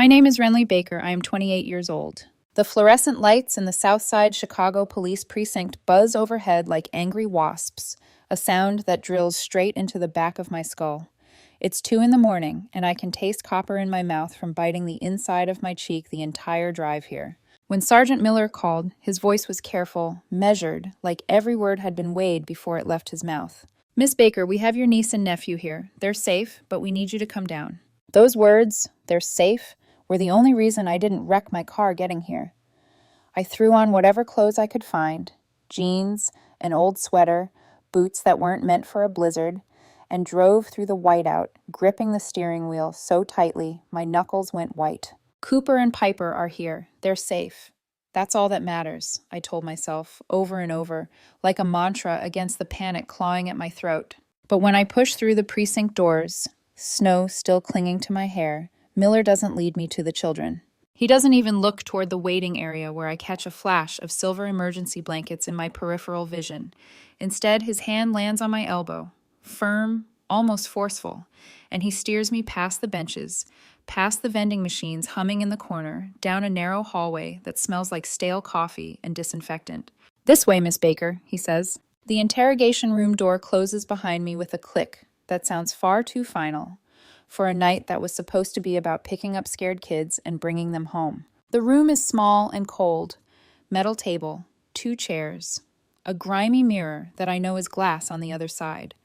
My name is Renly Baker. I am 28 years old. The fluorescent lights in the Southside Chicago Police Precinct buzz overhead like angry wasps, a sound that drills straight into the back of my skull. It's 2 in the morning, and I can taste copper in my mouth from biting the inside of my cheek the entire drive here. When Sergeant Miller called, his voice was careful, measured, like every word had been weighed before it left his mouth. "Miss Baker, we have your niece and nephew here. They're safe, but we need you to come down." Those words, "they're safe," were the only reason I didn't wreck my car getting here. I threw on whatever clothes I could find, jeans, an old sweater, boots that weren't meant for a blizzard, and drove through the whiteout, gripping the steering wheel so tightly my knuckles went white. Cooper and Piper are here. They're safe. That's all that matters, I told myself over and over, like a mantra against the panic clawing at my throat. But when I push through the precinct doors, snow still clinging to my hair, Miller doesn't lead me to the children. He doesn't even look toward the waiting area where I catch a flash of silver emergency blankets in my peripheral vision. Instead, his hand lands on my elbow, firm, almost forceful, and he steers me past the benches, past the vending machines humming in the corner, down a narrow hallway that smells like stale coffee and disinfectant. "This way, Miss Baker," he says. The interrogation room door closes behind me with a click that sounds far too final for a night that was supposed to be about picking up scared kids and bringing them home. The room is small and cold. Metal table, 2 chairs, a grimy mirror that I know is glass on the other side.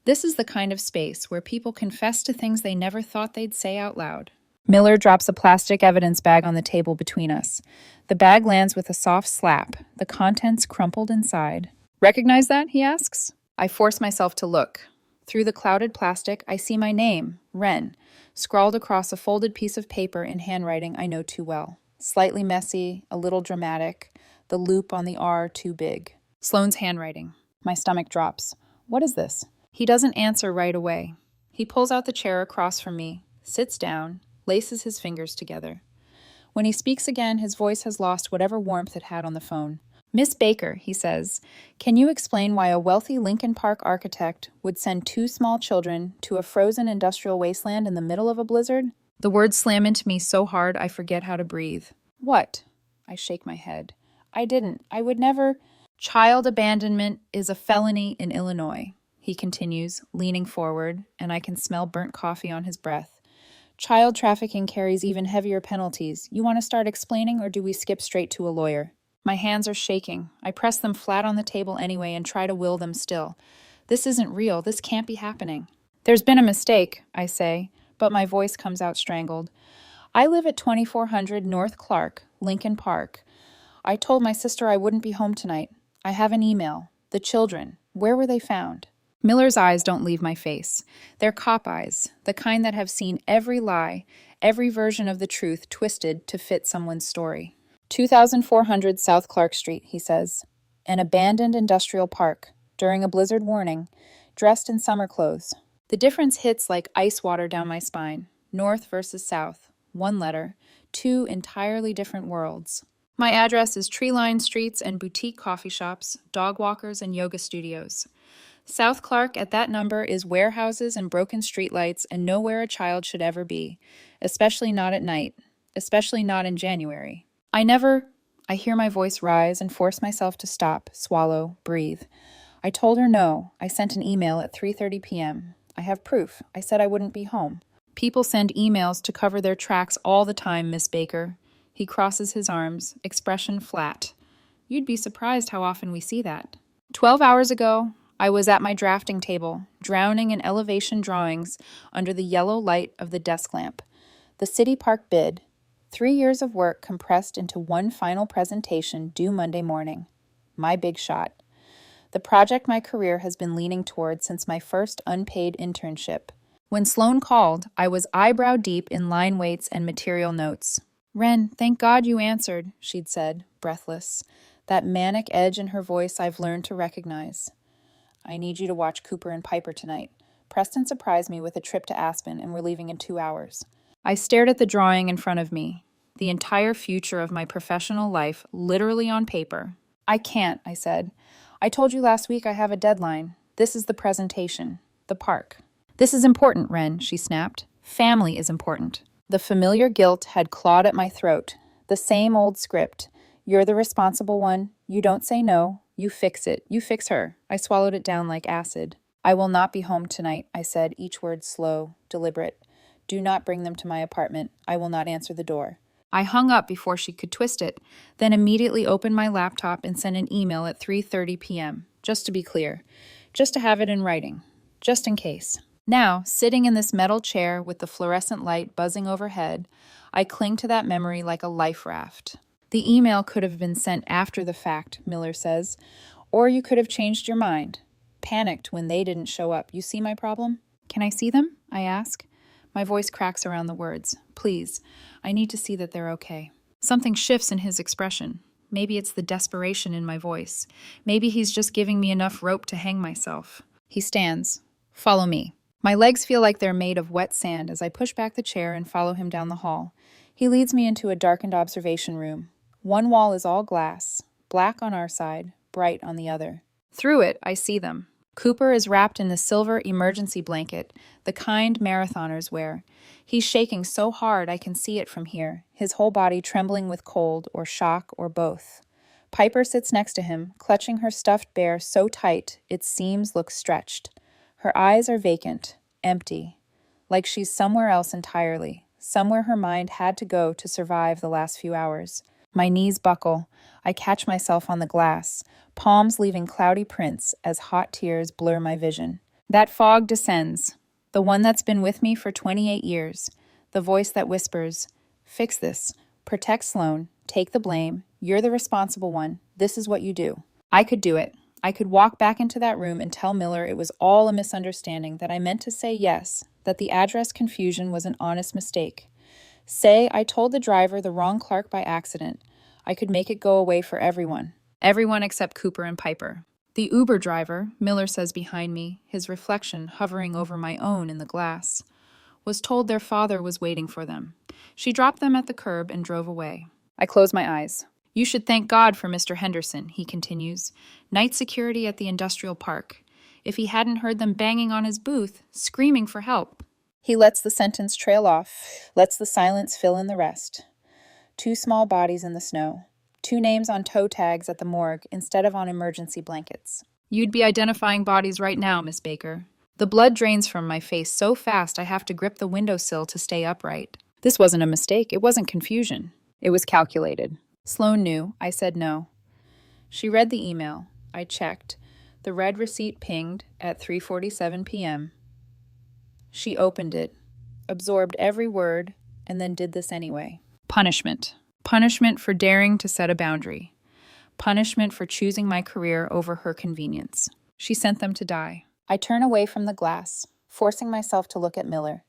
This is the kind of space where people confess to things they never thought they'd say out loud. Miller drops a plastic evidence bag on the table between us. The bag lands with a soft slap, the contents crumpled inside. "Recognize that?" he asks. I force myself to look. Through the clouded plastic, I see my name, Wren, scrawled across a folded piece of paper in handwriting I know too well. Slightly messy, a little dramatic, the loop on the R too big. Sloane's handwriting. My stomach drops. What is this? He doesn't answer right away. He pulls out the chair across from me, sits down, laces his fingers together. When he speaks again, his voice has lost whatever warmth it had on the phone. "Miss Baker," he says, "can you explain why a wealthy Lincoln Park architect would send 2 small children to a frozen industrial wasteland in the middle of a blizzard?" The words slam into me so hard I forget how to breathe. "What?" I shake my head. "I didn't. I would never—" "Child abandonment is a felony in Illinois," he continues, leaning forward, and I can smell burnt coffee on his breath. "Child trafficking carries even heavier penalties. You want to start explaining, or do we skip straight to a lawyer?" My hands are shaking. I press them flat on the table anyway and try to will them still. This isn't real. This can't be happening. "There's been a mistake," I say, but my voice comes out strangled. "I live at 2400 North Clark, Lincoln Park. I told my sister I wouldn't be home tonight. I have an email. The children. Where were they found?" Miller's eyes don't leave my face. They're cop eyes, the kind that have seen every lie, every version of the truth twisted to fit someone's story. 2400 South Clark Street, he says. An abandoned industrial park, during a blizzard warning, dressed in summer clothes. The difference hits like ice water down my spine. North versus south. 1 letter. 2 entirely different worlds. My address is tree-lined streets and boutique coffee shops, dog walkers and yoga studios. South Clark at that number is warehouses and broken streetlights and nowhere a child should ever be, especially not at night, especially not in January. I hear my voice rise and force myself to stop, swallow, breathe. I told her no. I sent an email at 3:30 p.m. I have proof. I said I wouldn't be home. People send emails to cover their tracks all the time, Miss Baker. He crosses his arms, expression flat. You'd be surprised how often we see that. 12 hours ago, I was at my drafting table, drowning in elevation drawings under the yellow light of the desk lamp. The city park bid. 3 years of work compressed into one final presentation due Monday morning. My big shot. The project my career has been leaning toward since my first unpaid internship. When Sloane called, I was eyebrow deep in line weights and material notes. "Wren, thank God you answered," she'd said, breathless. That manic edge in her voice I've learned to recognize. "I need you to watch Cooper and Piper tonight. Preston surprised me with a trip to Aspen, and we're leaving in 2 hours." I stared at the drawing in front of me, the entire future of my professional life literally on paper. "I can't," I said. "I told you last week I have a deadline. This is the presentation. The park." "This is important, Wren," she snapped. "Family is important." The familiar guilt had clawed at my throat. The same old script. You're the responsible one. You don't say no. You fix it. You fix her. I swallowed it down like acid. I will not be home tonight, I said, each word slow, deliberate. Do not bring them to my apartment. I will not answer the door. I hung up before she could twist it, then immediately opened my laptop and sent an email at 3:30 p.m., just to be clear, just to have it in writing, just in case. Now, sitting in this metal chair with the fluorescent light buzzing overhead, I cling to that memory like a life raft. The email could have been sent after the fact, Miller says, or you could have changed your mind. Panicked when they didn't show up. You see my problem? Can I see them? I ask. My voice cracks around the words. Please, I need to see that they're okay. Something shifts in his expression. Maybe it's the desperation in my voice. Maybe he's just giving me enough rope to hang myself. He stands. Follow me. My legs feel like they're made of wet sand as I push back the chair and follow him down the hall. He leads me into a darkened observation room. One wall is all glass, black on our side, bright on the other. Through it, I see them. Cooper is wrapped in the silver emergency blanket, the kind marathoners wear. He's shaking so hard I can see it from here, his whole body trembling with cold or shock or both. Piper sits next to him, clutching her stuffed bear so tight its seams look stretched. Her eyes are vacant, empty, like she's somewhere else entirely, somewhere her mind had to go to survive the last few hours. My knees buckle. I catch myself on the glass, palms leaving cloudy prints as hot tears blur my vision. That fog descends, the one that's been with me for 28 years, the voice that whispers, fix this, protect Sloan, take the blame, you're the responsible one, this is what you do. I could do it. I could walk back into that room and tell Miller it was all a misunderstanding, that I meant to say yes, that the address confusion was an honest mistake. Say I told the driver the wrong Clark by accident. I could make it go away for everyone. Everyone except Cooper and Piper. The Uber driver, Miller says behind me, his reflection hovering over my own in the glass, was told their father was waiting for them. She dropped them at the curb and drove away. I close my eyes. You should thank God for Mr. Henderson, he continues. Night security at the industrial park. If he hadn't heard them banging on his booth, screaming for help. He lets the sentence trail off, lets the silence fill in the rest. 2 small bodies in the snow. 2 names on toe tags at the morgue instead of on emergency blankets. You'd be identifying bodies right now, Miss Baker. The blood drains from my face so fast I have to grip the windowsill to stay upright. This wasn't a mistake. It wasn't confusion. It was calculated. Sloan knew. I said no. She read the email. I checked. The red receipt pinged at 3:47 p.m. She opened it, absorbed every word, and then did this anyway. Punishment. Punishment for daring to set a boundary. Punishment for choosing my career over her convenience. She sent them to die. I turn away from the glass, forcing myself to look at Miller.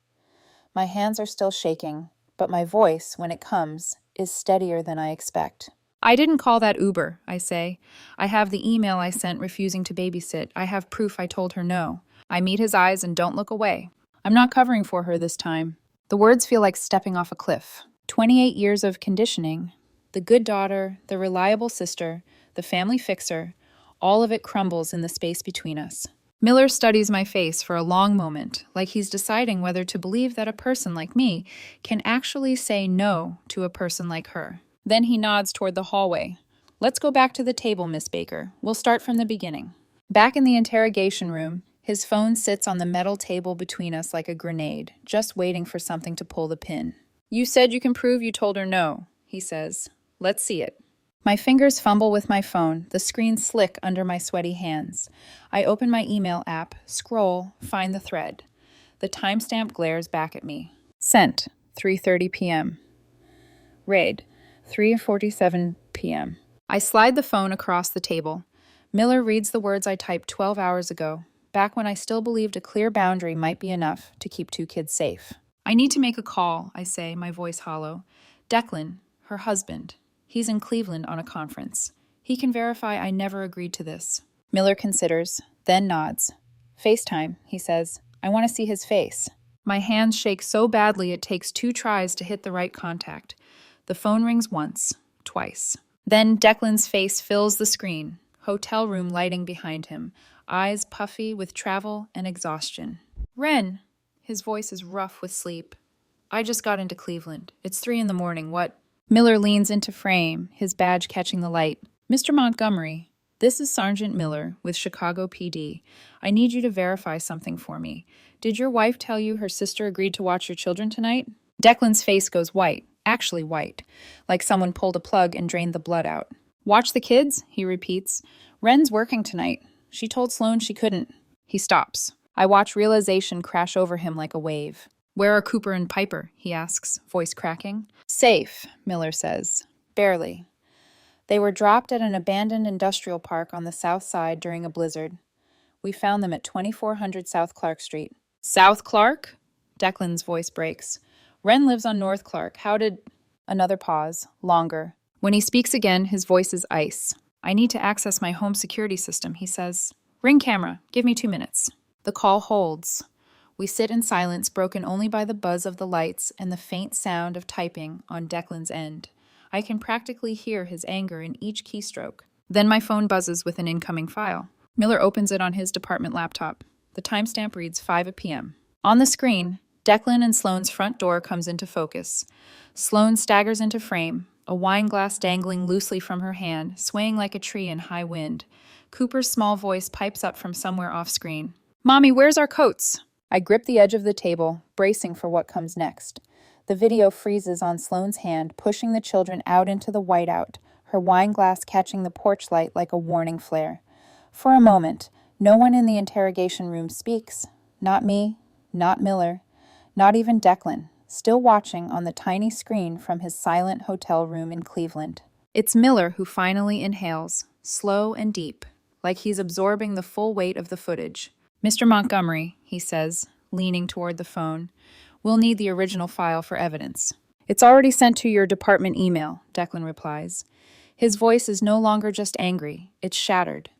My hands are still shaking, but my voice, when it comes, is steadier than I expect. I didn't call that Uber, I say. I have the email I sent refusing to babysit. I have proof I told her no. I meet his eyes and don't look away. I'm not covering for her this time. The words feel like stepping off a cliff. 28 years of conditioning, the good daughter, the reliable sister, the family fixer, all of it crumbles in the space between us. Miller studies my face for a long moment, like he's deciding whether to believe that a person like me can actually say no to a person like her. Then he nods toward the hallway. Let's go back to the table, Miss Baker. We'll start from the beginning. Back in the interrogation room, his phone sits on the metal table between us like a grenade, just waiting for something to pull the pin. You said you can prove you told her no, he says. Let's see it. My fingers fumble with my phone, the screen slick under my sweaty hands. I open my email app, scroll, find the thread. The timestamp glares back at me. Sent, 3:30 p.m. Read, 3:47 p.m. I slide the phone across the table. Miller reads the words I typed 12 hours ago, back when I still believed a clear boundary might be enough to keep 2 kids safe. I need to make a call, I say, my voice hollow. Declan, her husband. He's in Cleveland on a conference. He can verify I never agreed to this. Miller considers, then nods. FaceTime, he says. I want to see his face. My hands shake so badly it takes 2 tries to hit the right contact. The phone rings once, twice. Then Declan's face fills the screen, hotel room lighting behind him, eyes puffy with travel and exhaustion. Ren! His voice is rough with sleep. I just got into Cleveland. It's 3 in the morning. What? Miller leans into frame, his badge catching the light. Mr. Montgomery, this is Sergeant Miller with Chicago PD. I need you to verify something for me. Did your wife tell you her sister agreed to watch your children tonight? Declan's face goes white, actually white, like someone pulled a plug and drained the blood out. Watch the kids, he repeats. Wren's working tonight. She told Sloan she couldn't. He stops. I watch realization crash over him like a wave. Where are Cooper and Piper? He asks, voice cracking. Safe, Miller says. Barely. They were dropped at an abandoned industrial park on the south side during a blizzard. We found them at 2400 South Clark Street. South Clark? Declan's voice breaks. Wren lives on North Clark. How did... Another pause. Longer. When he speaks again, his voice is ice. I need to access my home security system, he says. Ring camera. Give me 2 minutes. The call holds. We sit in silence, broken only by the buzz of the lights and the faint sound of typing on Declan's end. I can practically hear his anger in each keystroke. Then my phone buzzes with an incoming file. Miller opens it on his department laptop. The timestamp reads 5 p.m. On the screen, Declan and Sloane's front door comes into focus. Sloane staggers into frame, a wine glass dangling loosely from her hand, swaying like a tree in high wind. Cooper's small voice pipes up from somewhere off-screen. Mommy, where's our coats? I grip the edge of the table, bracing for what comes next. The video freezes on Sloane's hand, pushing the children out into the whiteout, her wine glass catching the porch light like a warning flare. For a moment, no one in the interrogation room speaks. Not me, not Miller, not even Declan, still watching on the tiny screen from his silent hotel room in Cleveland. It's Miller who finally inhales, slow and deep, like he's absorbing the full weight of the footage. Mr. Montgomery, he says, leaning toward the phone, we'll need the original file for evidence. It's already sent to your department email, Declan replies. His voice is no longer just angry, it's shattered.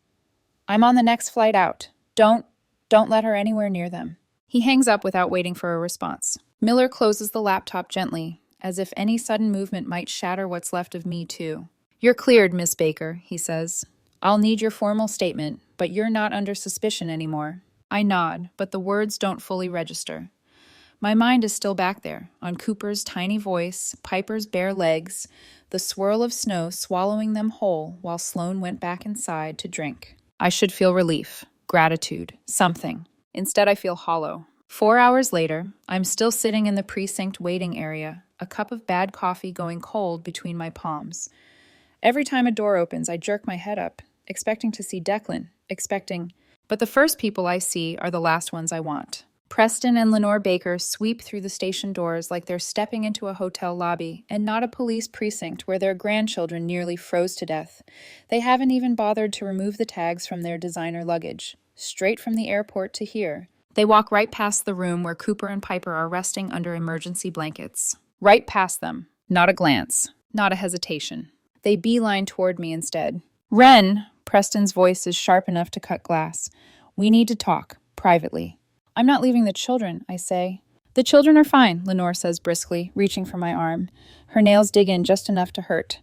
I'm on the next flight out. Don't let her anywhere near them. He hangs up without waiting for a response. Miller closes the laptop gently, as if any sudden movement might shatter what's left of me too. You're cleared, Miss Baker, he says. I'll need your formal statement, but you're not under suspicion anymore. I nod, but the words don't fully register. My mind is still back there, on Cooper's tiny voice, Piper's bare legs, the swirl of snow swallowing them whole while Sloane went back inside to drink. I should feel relief, gratitude, something. Instead, I feel hollow. 4 hours later, I'm still sitting in the precinct waiting area, a cup of bad coffee going cold between my palms. Every time a door opens, I jerk my head up, expecting to see Declan, but the first people I see are the last ones I want. Preston and Lenore Baker sweep through the station doors like they're stepping into a hotel lobby and not a police precinct where their grandchildren nearly froze to death. They haven't even bothered to remove the tags from their designer luggage. Straight from the airport to here. They walk right past the room where Cooper and Piper are resting under emergency blankets. Right past them. Not a glance. Not a hesitation. They beeline toward me instead. Wren, Preston's voice is sharp enough to cut glass. We need to talk, privately. I'm not leaving the children, I say. The children are fine, Lenore says briskly, reaching for my arm. Her nails dig in just enough to hurt.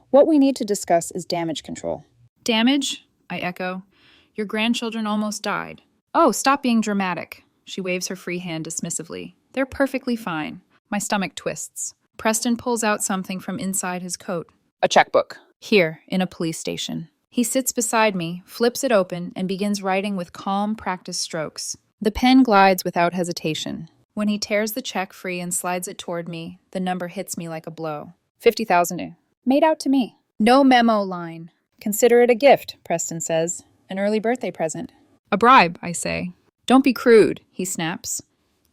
What we need to discuss is damage control. Damage? I echo. Your grandchildren almost died. Oh, stop being dramatic. She waves her free hand dismissively. They're perfectly fine. My stomach twists. Preston pulls out something from inside his coat. A checkbook. Here, in a police station. He sits beside me, flips it open, and begins writing with calm, practiced strokes. The pen glides without hesitation. When he tears the check free and slides it toward me, the number hits me like a blow. 50,000. Made out to me. No memo line. Consider it a gift, Preston says. An early birthday present. A bribe, I say. Don't be crude, he snaps.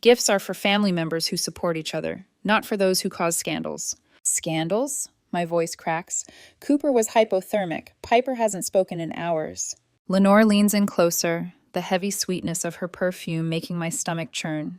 Gifts are for family members who support each other, not for those who cause scandals. Scandals? My voice cracks. Cooper was hypothermic. Piper hasn't spoken in hours. Lenore leans in closer, the heavy sweetness of her perfume making my stomach churn.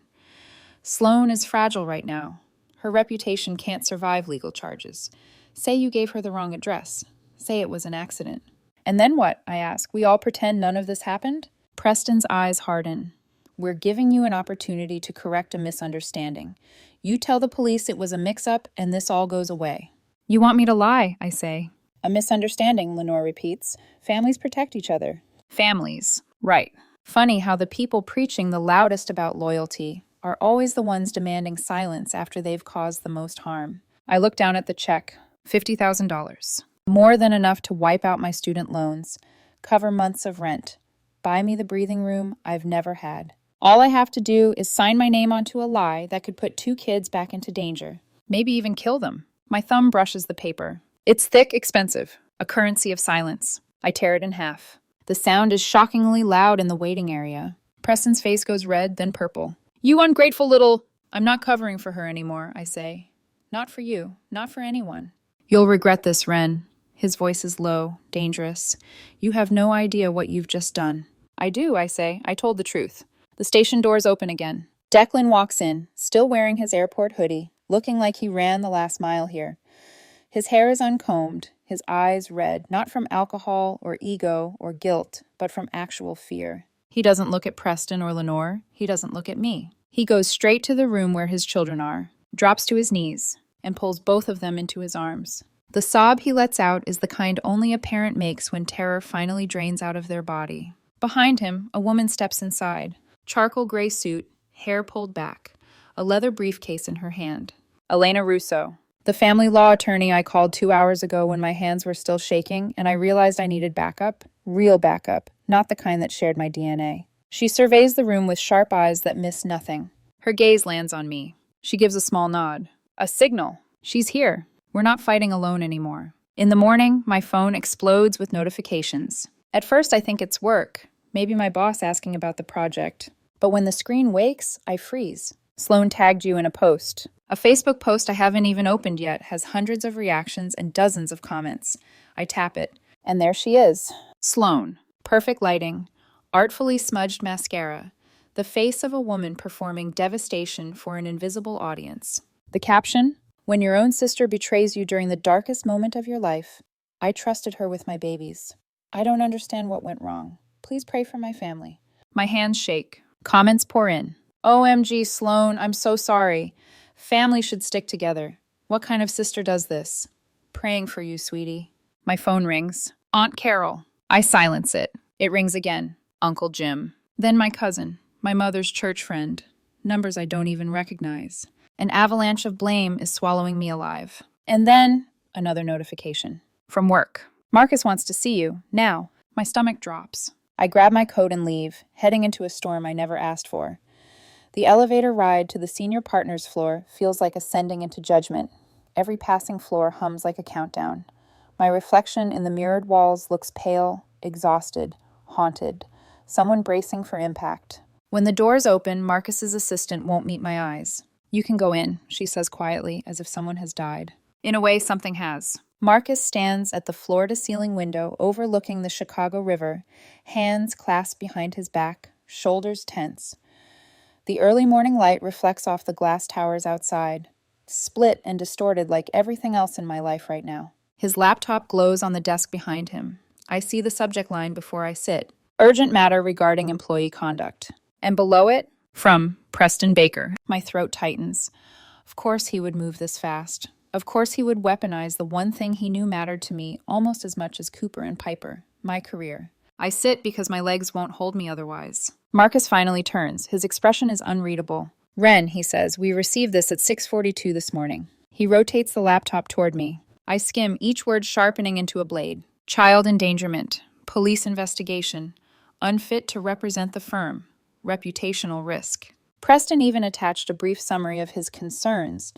Sloane is fragile right now. Her reputation can't survive legal charges. Say you gave her the wrong address. Say it was an accident. And then what? I ask. We all pretend none of this happened? Preston's eyes harden. We're giving you an opportunity to correct a misunderstanding. You tell the police it was a mix-up and this all goes away. You want me to lie, I say. A misunderstanding, Lenore repeats. Families protect each other. Families. Right. Funny how the people preaching the loudest about loyalty are always the ones demanding silence after they've caused the most harm. I look down at the check, $50,000. More than enough to wipe out my student loans, cover months of rent, buy me the breathing room I've never had. All I have to do is sign my name onto a lie that could put 2 kids back into danger, maybe even kill them. My thumb brushes the paper. It's thick, expensive, a currency of silence. I tear it in half. The sound is shockingly loud in the waiting area. Preston's face goes red, then purple. You ungrateful little... I'm not covering for her anymore, I say. Not for you, not for anyone. You'll regret this, Ren. His voice is low, dangerous. You have no idea what you've just done. I do, I say. I told the truth. The station doors open again. Declan walks in, still wearing his airport hoodie, looking like he ran the last mile here. His hair is uncombed, his eyes red, not from alcohol or ego or guilt, but from actual fear. He doesn't look at Preston or Lenore. He doesn't look at me. He goes straight to the room where his children are, drops to his knees, and pulls both of them into his arms. The sob he lets out is the kind only a parent makes when terror finally drains out of their body. Behind him, a woman steps inside. Charcoal gray suit, hair pulled back, a leather briefcase in her hand. Elena Russo, the family law attorney I called 2 hours ago when my hands were still shaking and I realized I needed backup. Real backup, not the kind that shared my DNA. She surveys the room with sharp eyes that miss nothing. Her gaze lands on me. She gives a small nod. A signal. She's here. We're not fighting alone anymore. In the morning, my phone explodes with notifications. At first, I think it's work. Maybe my boss asking about the project. But when the screen wakes, I freeze. Sloan tagged you in a post. A Facebook post I haven't even opened yet has hundreds of reactions and dozens of comments. I tap it. And there she is. Sloan. Perfect lighting. Artfully smudged mascara. The face of a woman performing devastation for an invisible audience. The caption? When your own sister betrays you during the darkest moment of your life, I trusted her with my babies. I don't understand what went wrong. Please pray for my family. My hands shake. Comments pour in. OMG, Sloan, I'm so sorry. Family should stick together. What kind of sister does this? Praying for you, sweetie. My phone rings. Aunt Carol. I silence it. It rings again. Uncle Jim. Then my cousin. My mother's church friend. Numbers I don't even recognize. An avalanche of blame is swallowing me alive. And then, another notification. From work. Marcus wants to see you. Now. My stomach drops. I grab my coat and leave, heading into a storm I never asked for. The elevator ride to the senior partner's floor feels like ascending into judgment. Every passing floor hums like a countdown. My reflection in the mirrored walls looks pale, exhausted, haunted. Someone bracing for impact. When the doors open, Marcus's assistant won't meet my eyes. You can go in, she says quietly, as if someone has died. In a way, something has. Marcus stands at the floor-to-ceiling window overlooking the Chicago River, hands clasped behind his back, shoulders tense. The early morning light reflects off the glass towers outside, split and distorted like everything else in my life right now. His laptop glows on the desk behind him. I see the subject line before I sit. Urgent matter regarding employee conduct. And below it, from Preston Baker. My throat tightens. Of course he would move this fast. Of course he would weaponize the one thing he knew mattered to me almost as much as Cooper and Piper, my career. I sit because my legs won't hold me otherwise. Marcus finally turns. His expression is unreadable. Ren, he says, we received this at 6:42 this morning. He rotates the laptop toward me. I skim, each word sharpening into a blade. Child endangerment. Police investigation. Unfit to represent the firm. Reputational risk. Preston even attached a brief summary of his concerns,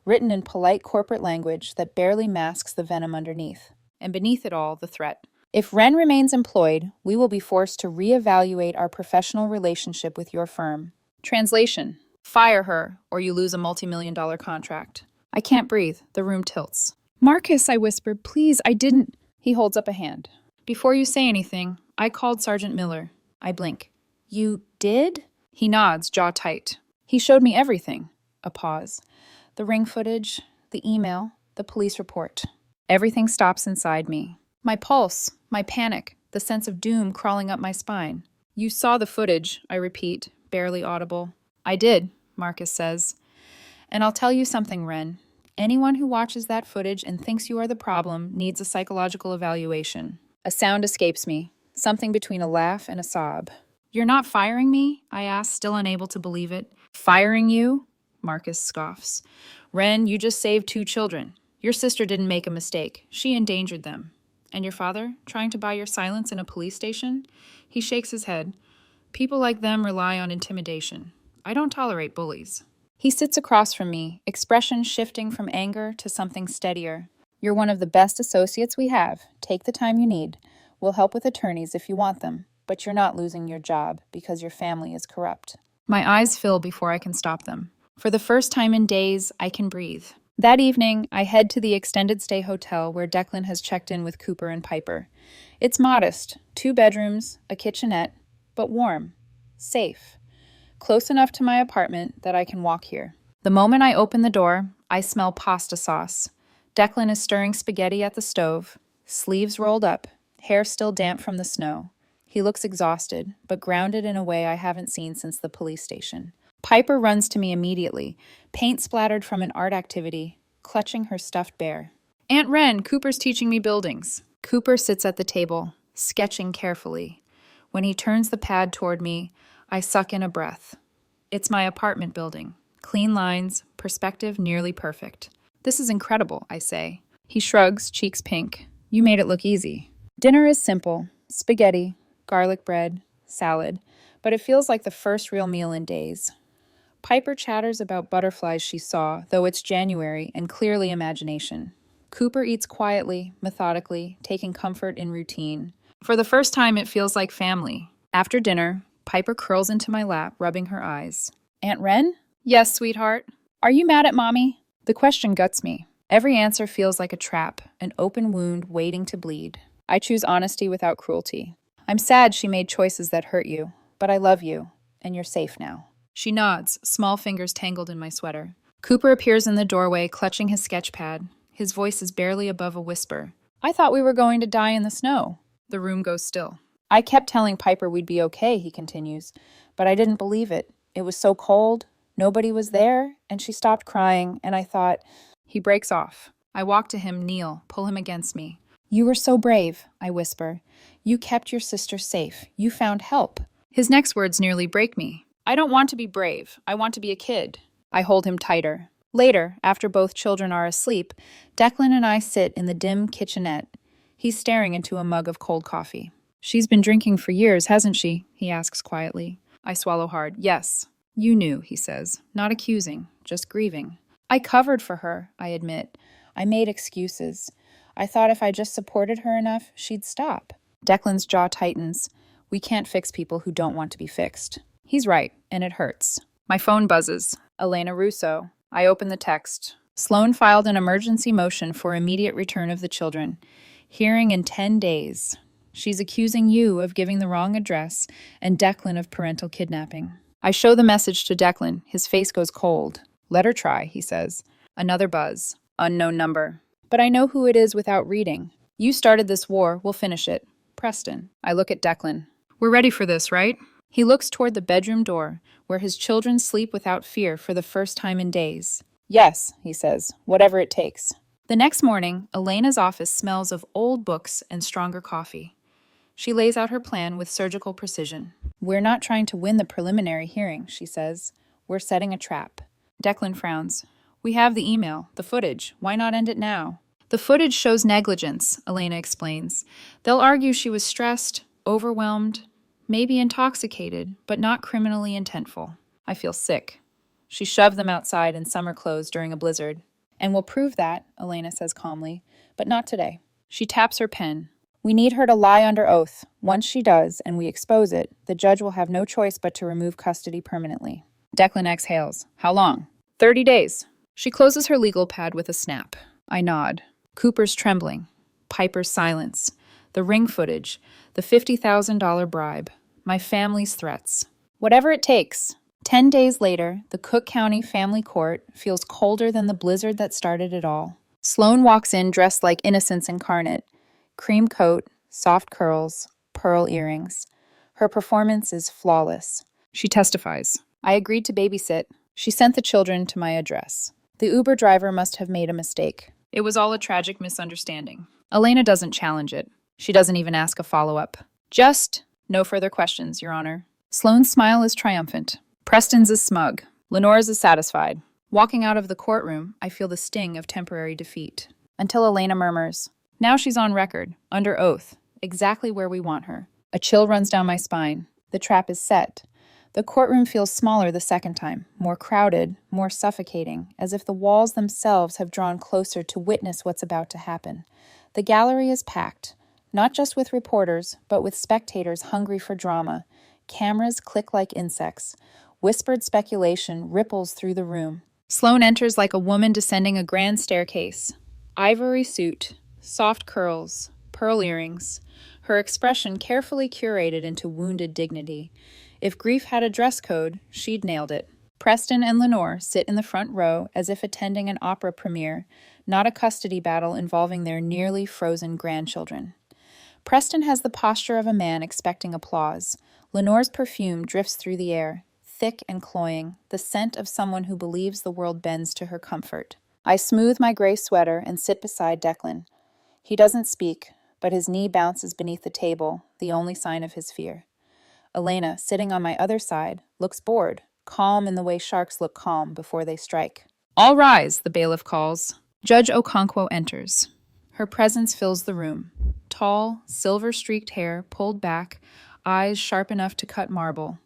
written in polite corporate language that barely masks the venom underneath. And beneath it all, the threat. If Ren remains employed, we will be forced to reevaluate our professional relationship with your firm. Translation. Fire her, or you lose a multi-million-dollar contract. I can't breathe. The room tilts. Marcus, I whispered, please, I didn't. He holds up a hand. Before you say anything, I called Sergeant Miller. I blink. You did? He nods, jaw tight. He showed me everything. A pause. The ring footage, the email, the police report. Everything stops inside me. My pulse, my panic, the sense of doom crawling up my spine. You saw the footage, I repeat, barely audible. I did, Marcus says. And I'll tell you something, Ren. Anyone who watches that footage and thinks you are the problem needs a psychological evaluation. A sound escapes me, something between a laugh and a sob. You're not firing me? I asked, still unable to believe it. Firing you? Marcus scoffs. Ren, you just saved 2 children. Your sister didn't make a mistake. She endangered them. And your father, trying to buy your silence in a police station? He shakes his head. People like them rely on intimidation. I don't tolerate bullies. He sits across from me, expression shifting from anger to something steadier. You're one of the best associates we have. Take the time you need. We'll help with attorneys if you want them, but you're not losing your job because your family is corrupt. My eyes fill before I can stop them. For the first time in days, I can breathe. That evening, I head to the extended stay hotel where Declan has checked in with Cooper and Piper. It's modest, 2 bedrooms, a kitchenette, but warm, safe. Close enough to my apartment that I can walk here. The moment I open the door, I smell pasta sauce. Declan is stirring spaghetti at the stove, sleeves rolled up, hair still damp from the snow. He looks exhausted, but grounded in a way I haven't seen since the police station. Piper runs to me immediately, paint splattered from an art activity, clutching her stuffed bear. Aunt Wren, Cooper's teaching me buildings. Cooper sits at the table, sketching carefully. When he turns the pad toward me, I suck in a breath. It's my apartment building. Clean lines, perspective nearly perfect. This is incredible, I say. He shrugs, cheeks pink. You made it look easy. Dinner is simple. Spaghetti, garlic bread, salad. But it feels like the first real meal in days. Piper chatters about butterflies she saw, though it's January and clearly imagination. Cooper eats quietly, methodically, taking comfort in routine. For the first time, it feels like family. After dinner, Piper curls into my lap, rubbing her eyes. Aunt Wren? Yes, sweetheart. Are you mad at Mommy? The question guts me. Every answer feels like a trap, an open wound waiting to bleed. I choose honesty without cruelty. I'm sad she made choices that hurt you, but I love you, and you're safe now. She nods, small fingers tangled in my sweater. Cooper appears in the doorway, clutching his sketch pad. His voice is barely above a whisper. I thought we were going to die in the snow. The room goes still. I kept telling Piper we'd be okay, he continues, but I didn't believe it. It was so cold, nobody was there, and she stopped crying, and I thought... He breaks off. I walk to him, kneel, pull him against me. You were so brave, I whisper. You kept your sister safe. You found help. His next words nearly break me. I don't want to be brave. I want to be a kid. I hold him tighter. Later, after both children are asleep, Declan and I sit in the dim kitchenette. He's staring into a mug of cold coffee. She's been drinking for years, hasn't she? He asks quietly. I swallow hard. Yes. You knew, he says. Not accusing, just grieving. I covered for her, I admit. I made excuses. I thought if I just supported her enough, she'd stop. Declan's jaw tightens. We can't fix people who don't want to be fixed. He's right, and it hurts. My phone buzzes. Elena Russo. I open the text. Sloan filed an emergency motion for immediate return of the children. Hearing in 10 days. She's accusing you of giving the wrong address and Declan of parental kidnapping. I show the message to Declan. His face goes cold. Let her try, he says. Another buzz. Unknown number. But I know who it is without reading. You started this war, we'll finish it. Preston. I look at Declan. We're ready for this, right? He looks toward the bedroom door, where his children sleep without fear for the first time in days. Yes, he says, whatever it takes. The next morning, Elena's office smells of old books and stronger coffee. She lays out her plan with surgical precision. We're not trying to win the preliminary hearing, she says. We're setting a trap. Declan frowns. We have the email, the footage. Why not end it now? The footage shows negligence, Elena explains. They'll argue she was stressed, overwhelmed, maybe intoxicated, but not criminally intentful. I feel sick. She shoved them outside in summer clothes during a blizzard. And we'll prove that, Elena says calmly, but not today. She taps her pen. We need her to lie under oath. Once she does, and we expose it, the judge will have no choice but to remove custody permanently. Declan exhales. How long? 30 days. She closes her legal pad with a snap. I nod. Cooper's trembling. Piper's silence. The ring footage. The $50,000 bribe. My family's threats. Whatever it takes. 10 days later, the Cook County Family Court feels colder than the blizzard that started it all. Sloan walks in dressed like innocence incarnate. Cream coat, soft curls, pearl earrings. Her performance is flawless. She testifies. I agreed to babysit. She sent the children to my address. The Uber driver must have made a mistake. It was all a tragic misunderstanding. Elena doesn't challenge it. She doesn't even ask a follow-up. Just, no further questions, Your Honor. Sloane's smile is triumphant. Preston's is smug. Lenore's is satisfied. Walking out of the courtroom, I feel the sting of temporary defeat. Until Elena murmurs, "Now she's on record, under oath, exactly where we want her." A chill runs down my spine. The trap is set. The courtroom feels smaller the second time, more crowded, more suffocating, as if the walls themselves have drawn closer to witness what's about to happen. The gallery is packed, not just with reporters, but with spectators hungry for drama. Cameras click like insects. Whispered speculation ripples through the room. Sloane enters like a woman descending a grand staircase. Ivory suit, soft curls, pearl earrings, her expression carefully curated into wounded dignity. If grief had a dress code, she'd nailed it. Preston and Lenore sit in the front row as if attending an opera premiere, not a custody battle involving their nearly frozen grandchildren. Preston has the posture of a man expecting applause. Lenore's perfume drifts through the air, thick and cloying, the scent of someone who believes the world bends to her comfort. I smooth my gray sweater and sit beside Declan. He doesn't speak, but his knee bounces beneath the table, the only sign of his fear. Elena, sitting on my other side, looks bored, calm in the way sharks look calm before they strike. "All rise," the bailiff calls. Judge Okonkwo enters. Her presence fills the room. Tall, silver-streaked hair pulled back, eyes sharp enough to cut marble.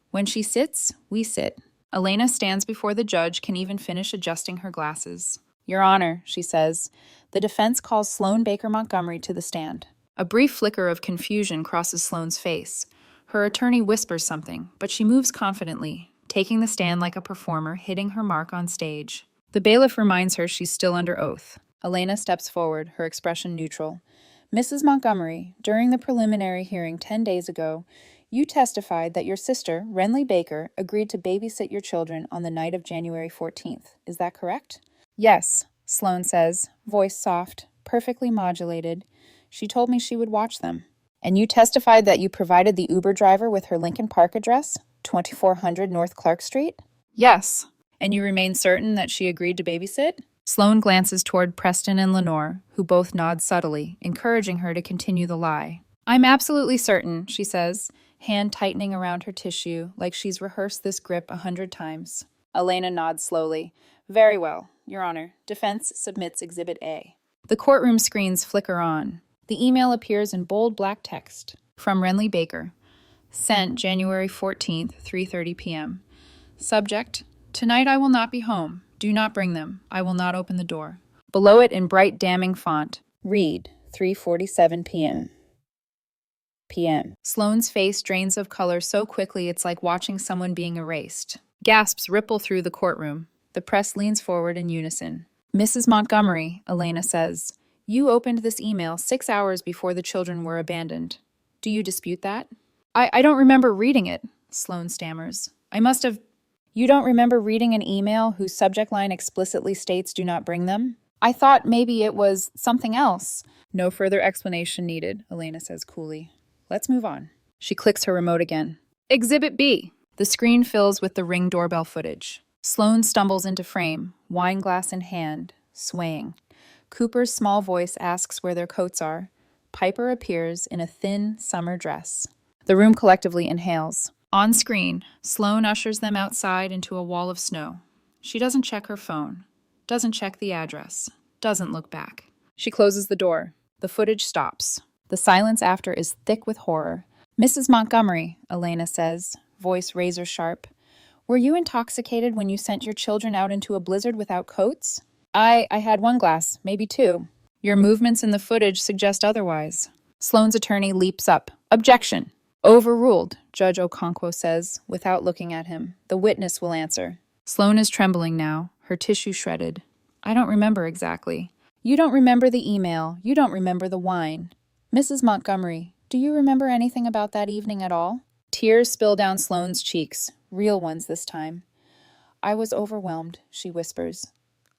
When she sits, we sit. Elena stands before the judge, can even finish adjusting her glasses. "Your Honor," she says. The defense calls Sloane Baker Montgomery to the stand. A brief flicker of confusion crosses Sloane's face. Her attorney whispers something, but she moves confidently, taking the stand like a performer hitting her mark on stage. The bailiff reminds her she's still under oath. Elena steps forward, her expression neutral. "Mrs. Montgomery, during the preliminary hearing 10 days ago, you testified that your sister, Renly Baker, agreed to babysit your children on the night of January 14th. Is that correct?" "Yes," Sloane says, voice soft, perfectly modulated. "She told me she would watch them." "And you testified that you provided the Uber driver with her Lincoln Park address, 2400 North Clark Street?" "Yes." "And you remain certain that she agreed to babysit?" Sloane glances toward Preston and Lenore, who both nod subtly, encouraging her to continue the lie. "I'm absolutely certain," she says, hand tightening around her tissue like she's rehearsed this grip 100 times. Elena nods slowly. "Very well, Your Honor. Defense submits Exhibit A." The courtroom screens flicker on. The email appears in bold black text. From Renly Baker. Sent January 14th, 3:30 p.m. Subject: "Tonight I will not be home. Do not bring them. I will not open the door." Below it in bright damning font. Read 3:47 p.m. Sloane's face drains of color so quickly it's like watching someone being erased. Gasps ripple through the courtroom. The press leans forward in unison. "Mrs. Montgomery," Elena says, "you opened this email 6 hours before the children were abandoned. Do you dispute that?" I don't remember reading it," Sloane stammers. "I must have—" "You don't remember reading an email whose subject line explicitly states 'do not bring them'? I thought maybe it was something else." "No further explanation needed," Elena says coolly. "Let's move on." She clicks her remote again. Exhibit B. The screen fills with the Ring doorbell footage. Sloane stumbles into frame, wine glass in hand, swaying. Cooper's small voice asks where their coats are. Piper appears in a thin summer dress. The room collectively inhales. On screen, Sloane ushers them outside into a wall of snow. She doesn't check her phone, doesn't check the address, doesn't look back. She closes the door. The footage stops. The silence after is thick with horror. "Mrs. Montgomery," Elena says, voice razor sharp, "were you intoxicated when you sent your children out into a blizzard without coats?" I had one glass, maybe two." "Your movements in the footage suggest otherwise." Sloane's attorney leaps up. "Objection." "Overruled," Judge Okonkwo says, without looking at him. "The witness will answer." Sloane is trembling now, her tissue shredded. "I don't remember exactly." "You don't remember the email. You don't remember the wine. Mrs. Montgomery, do you remember anything about that evening at all?" Tears spill down Sloane's cheeks, real ones this time. "I was overwhelmed," she whispers.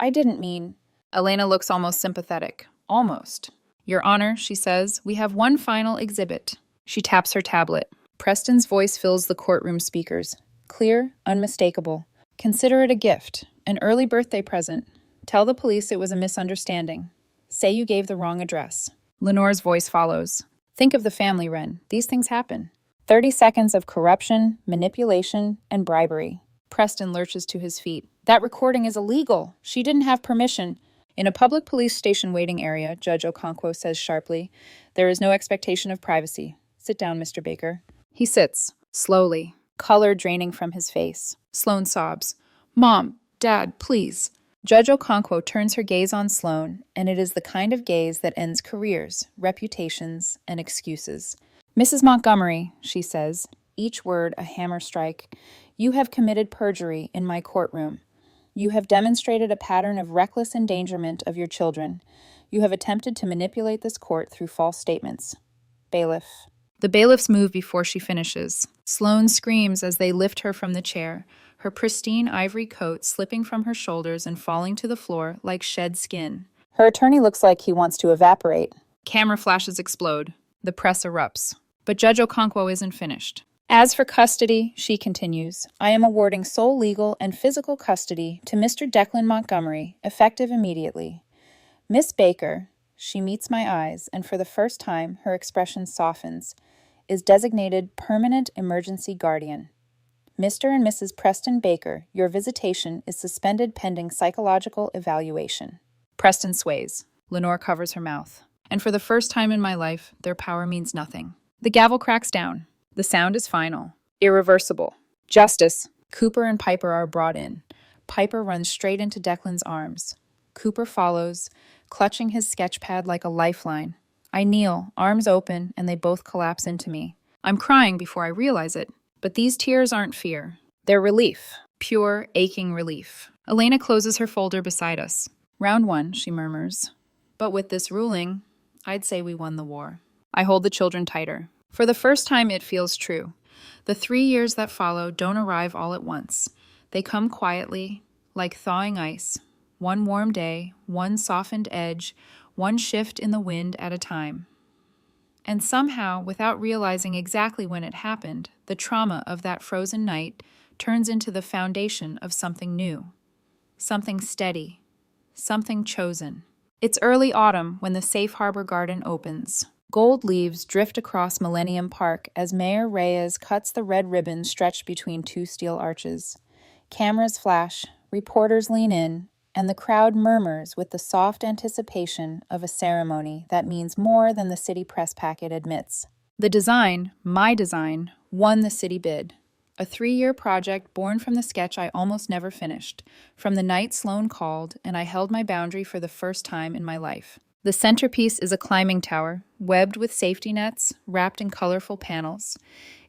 "I didn't mean—" Elena looks almost sympathetic. Almost. "Your Honor," she says, "we have one final exhibit." She taps her tablet. Preston's voice fills the courtroom speakers. Clear, unmistakable. "Consider it a gift, an early birthday present. Tell the police it was a misunderstanding. Say you gave the wrong address." Lenore's voice follows. "Think of the family, Ren. These things happen. 30 seconds of corruption, manipulation, and bribery. Preston lurches to his feet. That recording is illegal. She didn't have permission. In a public police station waiting area, Judge Okonkwo says sharply, there is no expectation of privacy. Sit down, Mr. Baker. He sits, slowly, color draining from his face. Sloane sobs. Mom, Dad, please. Judge Okonkwo turns her gaze on Sloane, and it is the kind of gaze that ends careers, reputations, and excuses. Mrs. Montgomery, she says, each word a hammer strike, you have committed perjury in my courtroom. You have demonstrated a pattern of reckless endangerment of your children. You have attempted to manipulate this court through false statements. Bailiff. The bailiffs move before she finishes. Sloane screams as they lift her from the chair, her pristine ivory coat slipping from her shoulders and falling to the floor like shed skin. Her attorney looks like he wants to evaporate. Camera flashes explode. The press erupts. But Judge Okonkwo isn't finished. As for custody, she continues, I am awarding sole legal and physical custody to Mr. Declan Montgomery, effective immediately. Miss Baker, she meets my eyes, and for the first time her expression softens, is designated permanent emergency guardian. Mr. and Mrs. Preston Baker, your visitation is suspended pending psychological evaluation. Preston sways. Lenore covers her mouth. And for the first time in my life, their power means nothing. The gavel cracks down. The sound is final. Irreversible. Justice. Cooper and Piper are brought in. Piper runs straight into Declan's arms. Cooper follows, clutching his sketchpad like a lifeline. I kneel, arms open, and they both collapse into me. I'm crying before I realize it. But these tears aren't fear. They're relief. Pure, aching relief. Elena closes her folder beside us. Round 1, she murmurs. But with this ruling, I'd say we won the war. I hold the children tighter. For the first time, it feels true. The 3 years that follow don't arrive all at once. They come quietly, like thawing ice. One warm day, one softened edge, one shift in the wind at a time. And somehow, without realizing exactly when it happened, the trauma of that frozen night turns into the foundation of something new. Something steady. Something chosen. It's early autumn when the Safe Harbor Garden opens. Gold leaves drift across Millennium Park as Mayor Reyes cuts the red ribbon stretched between 2 steel arches. Cameras flash, reporters lean in, and the crowd murmurs with the soft anticipation of a ceremony that means more than the city press packet admits. The design, my design, won the city bid. A 3-year project born from the sketch I almost never finished, from the night Sloane called and I held my boundary for the first time in my life. The centerpiece is a climbing tower, webbed with safety nets, wrapped in colorful panels.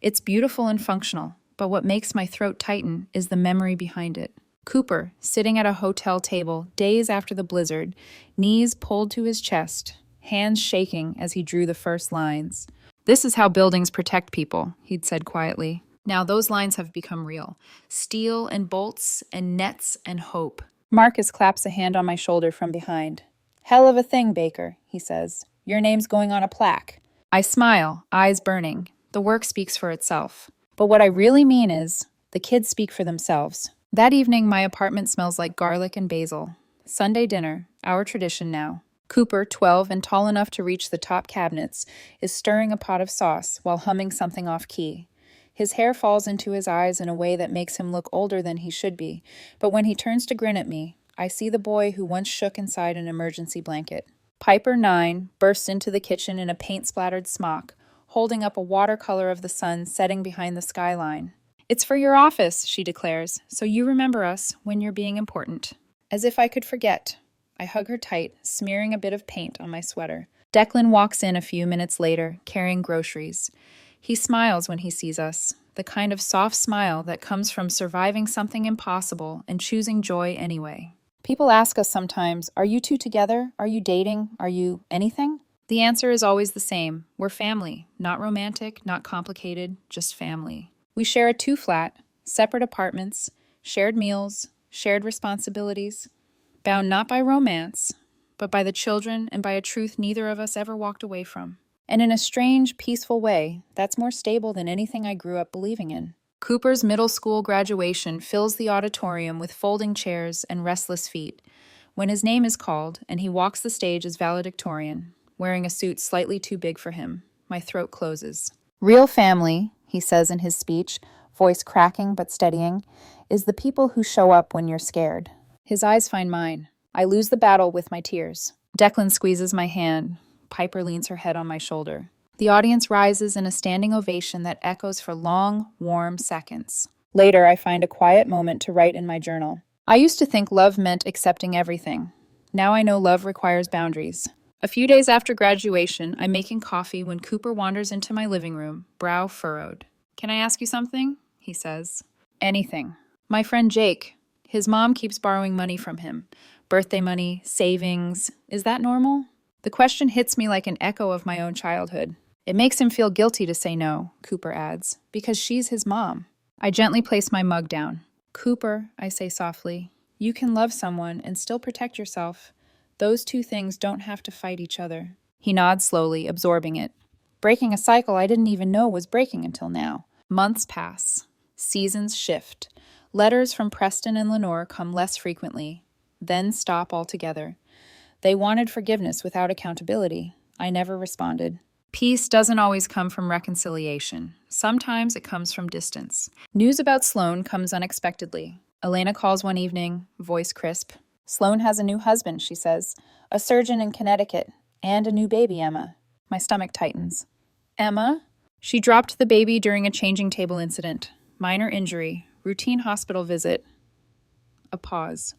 It's beautiful and functional, but what makes my throat tighten is the memory behind it. Cooper, sitting at a hotel table days after the blizzard, knees pulled to his chest, hands shaking as he drew the first lines. This is how buildings protect people, he'd said quietly. Now those lines have become real. Steel and bolts and nets and hope. Marcus claps a hand on my shoulder from behind. Hell of a thing, Baker, he says. Your name's going on a plaque. I smile, eyes burning. The work speaks for itself. But what I really mean is, the kids speak for themselves. That evening, my apartment smells like garlic and basil. Sunday dinner, our tradition now. Cooper, 12 and tall enough to reach the top cabinets, is stirring a pot of sauce while humming something off-key. His hair falls into his eyes in a way that makes him look older than he should be, but when he turns to grin at me, I see the boy who once shook inside an emergency blanket. Piper, 9, bursts into the kitchen in a paint-splattered smock, holding up a watercolor of the sun setting behind the skyline. It's for your office, she declares, so you remember us when you're being important. As if I could forget. I hug her tight, smearing a bit of paint on my sweater. Declan walks in a few minutes later, carrying groceries. He smiles when he sees us, the kind of soft smile that comes from surviving something impossible and choosing joy anyway. People ask us sometimes, are you two together? Are you dating? Are you anything? The answer is always the same. We're family. Not romantic, not complicated, just family. We share a 2-flat, separate apartments, shared meals, shared responsibilities, bound not by romance, but by the children and by a truth neither of us ever walked away from. And in a strange, peaceful way, that's more stable than anything I grew up believing in. Cooper's middle school graduation fills the auditorium with folding chairs and restless feet. When his name is called, and he walks the stage as valedictorian, wearing a suit slightly too big for him, my throat closes. Real family, he says in his speech, voice cracking but steadying, is the people who show up when you're scared. His eyes find mine. I lose the battle with my tears. Declan squeezes my hand. Piper leans her head on my shoulder. The audience rises in a standing ovation that echoes for long, warm seconds. Later, I find a quiet moment to write in my journal. I used to think love meant accepting everything. Now I know love requires boundaries. A few days after graduation, I'm making coffee when Cooper wanders into my living room, brow furrowed. "Can I ask you something?" he says. "Anything." My friend Jake. His mom keeps borrowing money from him. Birthday money, savings. Is that normal? The question hits me like an echo of my own childhood. It makes him feel guilty to say no, Cooper adds, because she's his mom. I gently place my mug down. "Cooper," I say softly, "you can love someone and still protect yourself. Those two things don't have to fight each other." He nods slowly, absorbing it. Breaking a cycle I didn't even know was breaking until now. Months pass. Seasons shift. Letters from Preston and Lenore come less frequently, then stop altogether. They wanted forgiveness without accountability. I never responded. Peace doesn't always come from reconciliation. Sometimes it comes from distance. News about Sloan comes unexpectedly. Elena calls one evening, voice crisp. "Sloan has a new husband," she says. "A surgeon in Connecticut. And a new baby, Emma." My stomach tightens. "Emma?" She dropped the baby during a changing table incident. Minor injury. Routine hospital visit. A pause.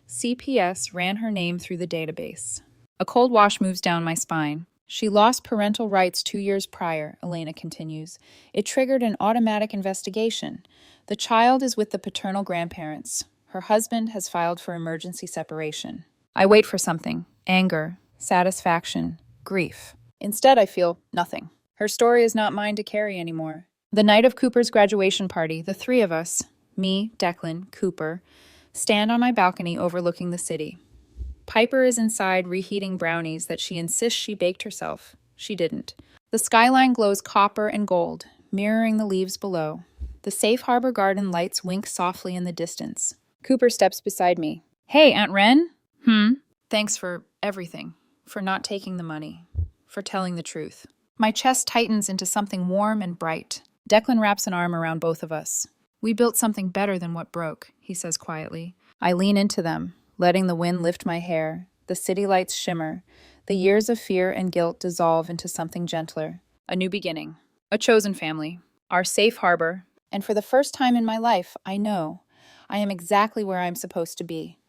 CPS ran her name through the database. A cold wash moves down my spine. "She lost parental rights 2 years prior," Elena continues. "It triggered an automatic investigation. The child is with the paternal grandparents. Her husband has filed for emergency separation." I wait for something. Anger, satisfaction, grief. Instead, I feel nothing. Her story is not mine to carry anymore. The night of Cooper's graduation party, the three of us, me, Declan, Cooper, stand on my balcony overlooking the city. Piper is inside reheating brownies that she insists she baked herself. She didn't. The skyline glows copper and gold, mirroring the leaves below. The safe harbor garden lights wink softly in the distance. Cooper steps beside me. "Hey, Aunt Wren?" "Thanks for everything. For not taking the money. For telling the truth." My chest tightens into something warm and bright. Declan wraps an arm around both of us. "We built something better than what broke," he says quietly. I lean into them, letting the wind lift my hair. The city lights shimmer. The years of fear and guilt dissolve into something gentler. A new beginning. A chosen family. Our safe harbor. And for the first time in my life, I know I am exactly where I'm supposed to be.